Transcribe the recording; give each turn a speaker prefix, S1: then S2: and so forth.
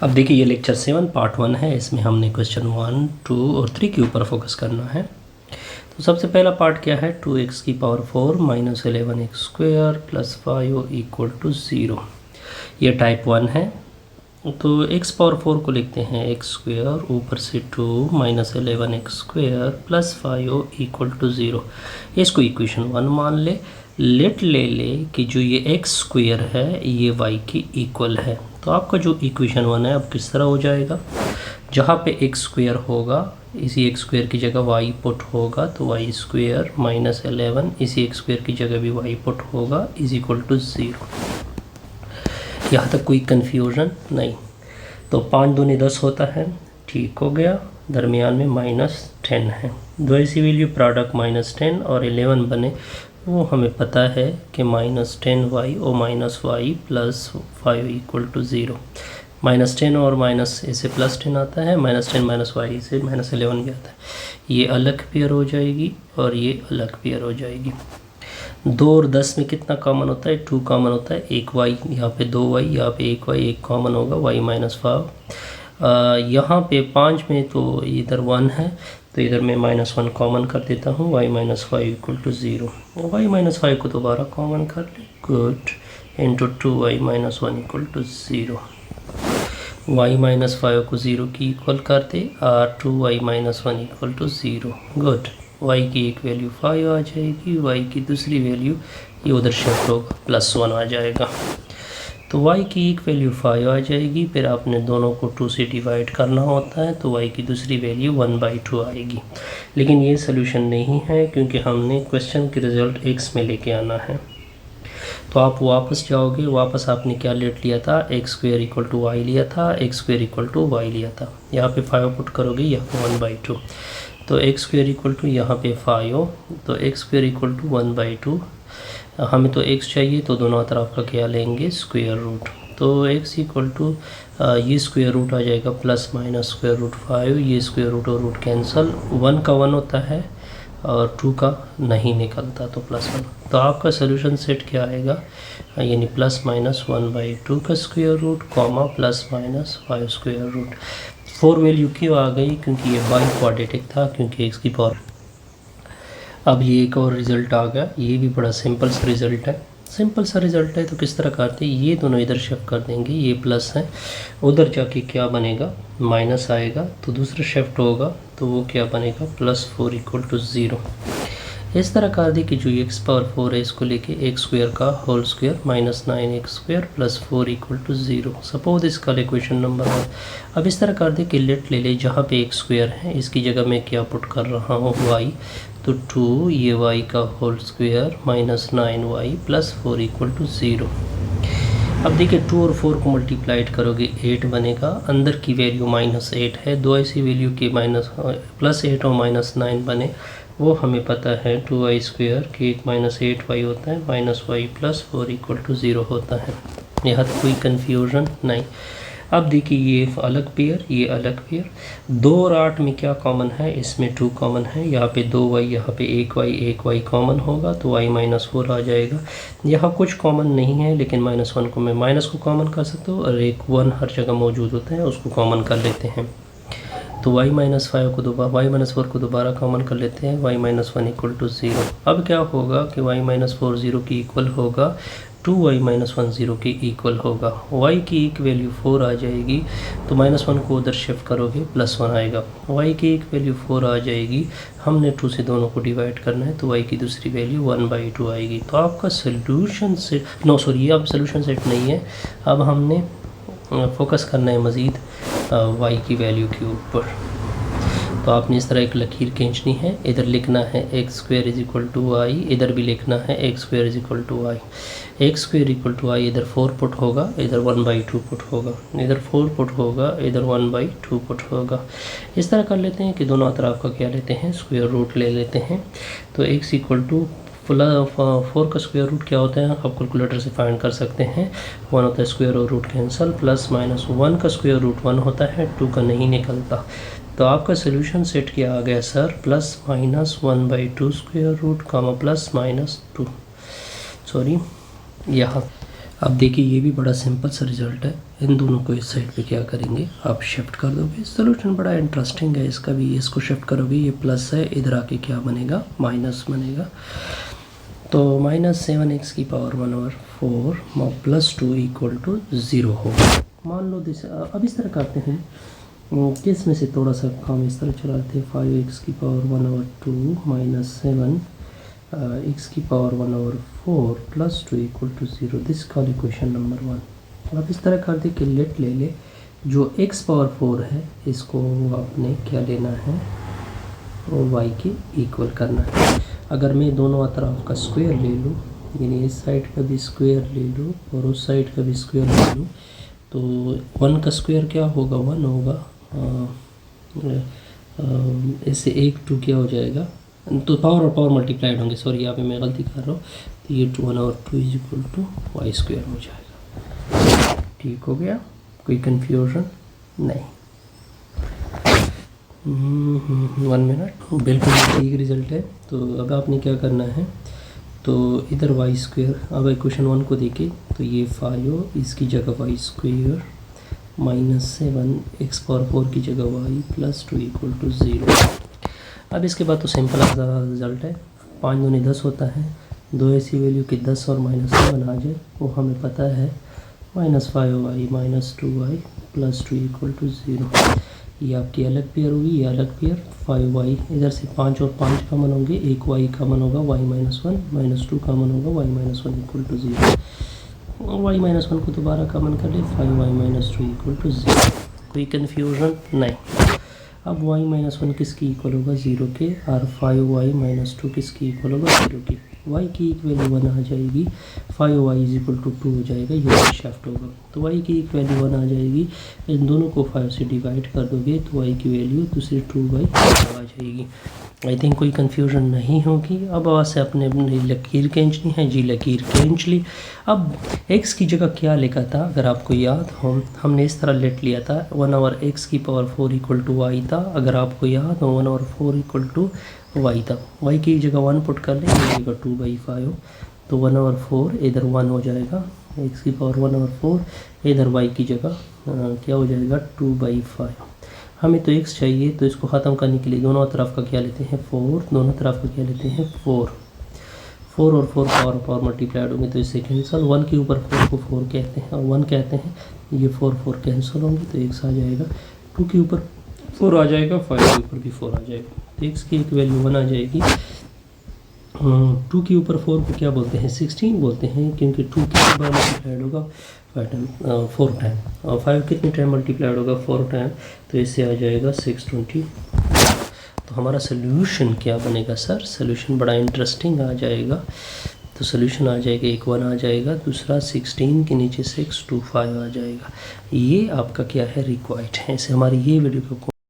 S1: अब देखिए ये लेक्चर 7 पार्ट 1 है। इसमें हमने क्वेश्चन 1, 2 और 3 के ऊपर फोकस करना है। तो सबसे पहला पार्ट क्या है, 2x की power 4 minus 11x square plus 5 equal to 0। ये टाइप 1 है। तो x पावर 4 को लिखते हैं x स्क्वायर ऊपर से 2 minus 11x square plus 5 equal to 0। इसको इक्वेशन 1 मान ले ले कि जो ये x स्क्वायर है ये y की इक्वल है। तो आपका जो इक्वेशन 1 है अब किस तरह हो जाएगा, जहाँ पे x स्क्वायर होगा इसी x स्क्वायर की जगह y पुट होगा तो y स्क्वायर माइनस 11 इसी x स्क्वायर की जगह भी y पुट होगा इज इक्वल टू 0। यहाँ तक कोई कन्फ्यूजन नहीं। तो 5 दूनी 10 होता है, ठीक हो गया। दरमियान में माइनस 10 है, दो ऐसी वैल्यू प्रोडक्ट माइनस 10 और 11 बने, वो हमें पता है कि माइनस 10y और minus y plus 5 equal to 0। Minus 10 और माइनस ऐसे प्लस 10 आता है, माइनस 10 माइनस y से माइनस 11 भी आता है। ये अलग पेयर हो जाएगी और ये अलग पेयर हो जाएगी। 2 और 10 में कितना कॉमन होता है, 2 कॉमन होता है। एक y यहाँ पे 2y, यहाँ पे एक y, एक कॉमन होगा y माइनस 5। यहाँ पे 5 में तो इधर 1 है तो इधर मैं माइनस 1 कॉमन कर देता हूँ, y minus 5 equal to 0। y minus 5 को दोबारा कॉमन कर ले, good, into 2y minus 1 equal to 0। y minus 5 को 0 की इक्वल कर दे और 2y minus 1 equal to 0, good. y की एक वैल्यू 5 आ जाएगी, y की दूसरी वैल्यू ये उधर शिफ्ट होगा प्लस 1 आ जाएगा। तो y की एक वैल्यू 5 आ जाएगी, फिर आपने दोनों को 2 से डिवाइड करना होता है तो y की दूसरी वैल्यू 1/2 आएगी। लेकिन ये सोल्यूशन नहीं है क्योंकि हमने क्वेश्चन के रिज़ल्ट x में लेके आना है। तो आप वापस जाओगे, वापस आपने क्या लेट लिया था, X square equal to Y लिया था, X square equal to Y लिया था। यहाँ पे 5 पुट करोगे, यहाँ पे 1/2, तो एक्स स्क्वायर इक्वल टू यहाँ पे 5, तो एक्स स्क्वायर इक्वल टू 1/2। हमें तो x चाहिए तो दोनों तरफ का क्या लेंगे, स्क्वायर रूट। तो x इक्वल टू ये स्क्वायर रूट आ जाएगा प्लस माइनस स्क्वायर रूट 5, ये स्क्वायर रूट और रूट कैंसिल, 1 का 1 होता है और 2 का नहीं निकलता तो प्लस 1। तो आपका सोल्यूशन सेट क्या आएगा, यानी प्लस माइनस 1/2 का square root comma plus minus 5 square root. 4 value क्यों आ गई, क्योंकि ये बाई क्वाड्रेटिक था, क्योंकि x की पावर। अब ये एक और रिज़ल्ट आ गया, ये भी बड़ा सिंपल सा रिज़ल्ट है। सिंपल सा रिज़ल्ट है तो किस तरह करते हैं, ये दोनों इधर शिफ्ट कर देंगे, ये प्लस है, उधर जाके क्या बनेगा, माइनस आएगा, तो दूसरा शिफ्ट होगा तो वो क्या बनेगा, प्लस 4 इक्वल टू 0। इस तरह कर दी कि जो x पावर 4 है इसको लेके x स्क्वायर का whole square minus 9x square plus 4 equal to 0। Suppose इसका इक्वेशन नंबर 1। अब इस तरह कर दे कि लेट ले जहाँ पे x स्क्वायर है इसकी जगह मैं क्या पुट कर रहा हूँ, y, तो 2 ये y का whole square minus 9y plus 4 equal to 0। अब देखिए 2 और 4 को मल्टीप्लाइड करोगे 8 बनेगा, अंदर की वैल्यू माइनस 8 है, दो ऐसी वैल्यू के माइनस प्लस 8 और माइनस 9 बने, वो हमें पता है 2y स्क्वायर के 1 माइनस 8y होता है, minus y plus 4 equal to 0 होता है। यहाँ तो कोई कन्फ्यूजन नहीं। अब देखिए ये अलग पेयर, ये अलग पेयर। 2 और 8 में क्या कॉमन है, इसमें 2 कॉमन है, यहाँ पे 2y, यहाँ पे 1y कॉमन होगा तो y माइनस 4 आ जाएगा। यहाँ कुछ कॉमन नहीं है लेकिन माइनस 1 को मैं माइनस को कॉमन कर सकता हूँ और एक 1 हर जगह मौजूद होता है, उसको कॉमन कर लेते हैं। तो y माइनस 5 को दोबारा, y माइनस 4 को दोबारा कॉमन कर लेते हैं, y माइनस 1 इक्वल टू 0। अब क्या होगा कि y माइनस 4 0 की इक्वल होगा, 2y माइनस 1 0 की इक्वल होगा। y की एक वैल्यू 4 आ जाएगी तो माइनस 1 को उधर शिफ्ट करोगे प्लस 1 आएगा। y की एक वैल्यू 4 आ जाएगी, हमने 2 से दोनों को डिवाइड करना है तो y की दूसरी वैल्यू 1/2 आएगी। तो आपका सोल्यूशन से अब सोल्यूशन सेट नहीं है, अब हमने फोकस करना है मज़ीद y की वैल्यू के ऊपर। तो आपने इस तरह एक लकीर खींचनी है, इधर लिखना है X square is equal to Y, इधर भी लिखना है X square is equal to Y. X square equal to Y, इधर 4 पुट होगा, इधर 1/2 पुट होगा, इधर 4 पुट होगा, इधर 1/2 पुट होगा। इस तरह कर लेते हैं कि दोनों तरफ का क्या लेते हैं, स्क्वायर रूट ले लेते हैं। तो एक्स इक्वल टू 4 का स्क्वायर रूट क्या होता है, आप कैलकुलेटर से फाइंड कर सकते हैं, 1 होता है स्क्वायर और रूट कैंसल, प्लस माइनस 1 का स्क्वायर रूट 1 होता है, 2 का नहीं निकलता। तो आपका सोल्यूशन सेट किया आ गया sir, plus minus 1/2 square root comma plus minus 2, sorry यहाँ। अब देखिए ये भी बड़ा सिंपल सा रिजल्ट है, इन दोनों को इस साइड पे क्या करेंगे, आप शिफ्ट कर दोगे। सोल्यूशन बड़ा इंटरेस्टिंग है इसका भी। इसको शिफ्ट करोगे, ये प्लस है, इधर आके क्या बनेगा, माइनस बनेगा। तो -7x की पावर 1/4 प्लस 2 इक्वल टू 0 होगा। मान लो दिस, अब इस तरह करते हैं किस में से थोड़ा सा काम इस तरह चलाते हैं। 5x की पावर 1/2 माइनस 7 x की power 1/4 plus 2 equal to 0। This call equation number 1। अब इस तरह कर दे कि लेट ले ले, जो x पावर 4 है इसको आपने क्या लेना है, और y के इक्वल करना है। अगर मैं दोनों तरफ का स्क्वायर ले लूँ, यानी इस साइड का भी स्क्वायर ले लूँ और उस साइड का भी स्क्वायर ले लूँ, तो 1 का स्क्वायर क्या होगा, 1 होगा। इससे 1 2 क्या हो जाएगा, तो पावर और पावर मल्टीप्लाइड होंगे, सॉरी यहाँ पे मैं गलती कर रहा हूँ। तो ये 1 और 2 is equal to Y square हो जाएगा। ठीक हो गया, कोई कन्फ्यूजन नहीं। 1 मिनट, बिल्कुल ठीक रिजल्ट है। तो अब आपने क्या करना है, तो इधर वाई स्क्वायर, अब इक्वेशन 1 को देखें तो ये 5, इसकी जगह वाई स्क्वायर -7 x पावर 4 की जगह y प्लस 2 इक्वल टू 0। अब इसके बाद तो सिंपल रिजल्ट है। 5 दूनी 10 होता है, दो ऐसी वैल्यू कि 10 और -7 आ जाए, वो हमें पता है। -5y minus 2y plus 2 equal to 0। ये आपकी अलग पेयर होगी, ये अलग पेयर। 5y इधर से 5 और 5 कॉमन होंगे, एक y कॉमन होगा, y -1 -2 कॉमन होगा, y -1 इक्वल टू 0। y -1 को दोबारा कॉमन कर ले, 5y - 2 इक्वल टू 0। कोई कन्फ्यूजन नहीं। अब y -1 किसकी इक्वल होगा, 0 के, और 5y - 2 किसकी इक्वल होगा, 0 के। y की एक वैल्यू 1 आ जाएगी, 5y = 2 हो जाएगा, ये शिफ्ट होगा। तो y की एक वैल्यू 1 आ जाएगी, इन दोनों को 5 से डिवाइड कर दोगे तो y की वैल्यू दूसरी 2/2 आ जाएगी। आई थिंक कोई कन्फ्यूजन नहीं होगी। अब वहाँ से अपने लकीर खींचनी है जी, लकीर खींच ली। अब x की जगह क्या लिखा था, अगर आपको याद हो, हमने इस तरह लेट लिया था 1/x की पावर 4 इक्वल टू y था। अगर आपको याद हो 1/4 इक्वल टू y था, y की जगह 1 पुट कर लें, ये जगह 2/5, तो 1/4 इधर 1 हो जाएगा, x की पावर 1/4, इधर y की जगह क्या हो जाएगा, 2/5। हमें तो x चाहिए, तो इसको ख़त्म करने के लिए दोनों तरफ का क्या लेते हैं, 4, दोनों तरफ का क्या लेते हैं, 4 और 4 पावर मल्टीप्लाइड होंगे तो इससे कैंसिल। 1 के ऊपर 4 को 4 कहते हैं और 1 कहते हैं, ये 4 कैंसिल होंगे तो x आ जाएगा। 2 के ऊपर 4 आ जाएगा, 5 के ऊपर भी 4 आ जाएगा, तो x की एक वैल्यू 1 आ जाएगी। 2 के ऊपर 4 को क्या बोलते हैं, 16 बोलते हैं, क्योंकि 2 कितनी बार मल्टीप्लाइड होगा, 4 टाइम, और 5 कितने टाइम मल्टीप्लाइड होगा, 4 टाइम, तो इससे आ जाएगा 620। तो हमारा सोल्यूशन क्या बनेगा सर, सोल्यूशन बड़ा इंटरेस्टिंग आ जाएगा। तो सोल्यूशन आ जाएगा, एक 1 आ जाएगा, दूसरा 16 के नीचे 625 आ जाएगा। ये आपका क्या है, रिक्वायर्ड है। ऐसे हमारी ये वीडियो को